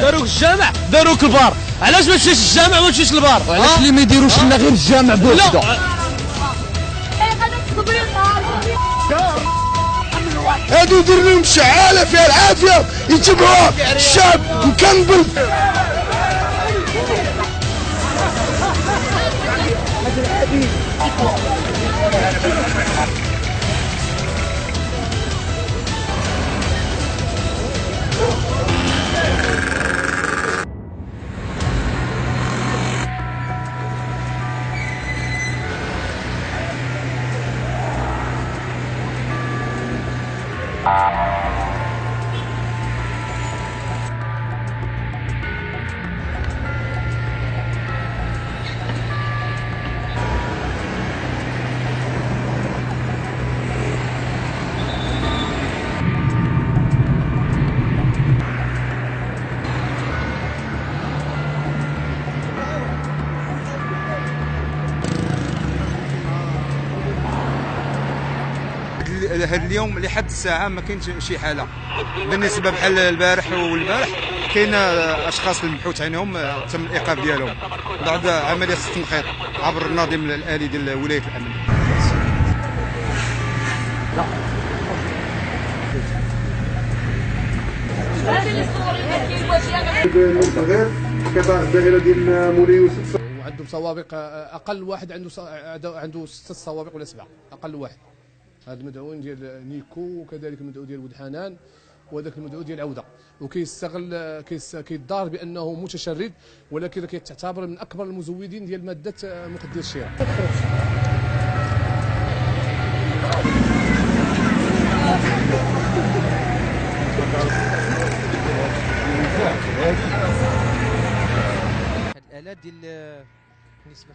داروك الجامع داروك البار، علاش ما تمشيش الجامع وما تمشيش البار؟ وعلاش اللي ما يديروش لنا غير الجامع بوحده؟ هادو يدير لهم شعاله فيها العافيه يتبعوها الشعب مكنبل. هذا اليوم لحد الساعه ما كاينش شي حاله بالنسبه بحال البارح والبارح. كاين اشخاص المبحوث عنهم تم الايقاف ديالهم بعد عمليه التنقيط عبر النظام الالي ديال ولايه الامن. غير قطاع الدائره ديال مولاي يوسف وعندهم سوابق، اقل واحد عنده 6 سوابق ولا 7 اقل واحد. هذا المدعوين ديال نيكو وكذلك المدعو ديال ولد حنان وهذاك المدعو ديال عوده، وكيستغل كيدار بانه متشرد، ولكن كيتعتبر من اكبر المزودين ديال ماده مخدر الشراء. الالات ديال نسبه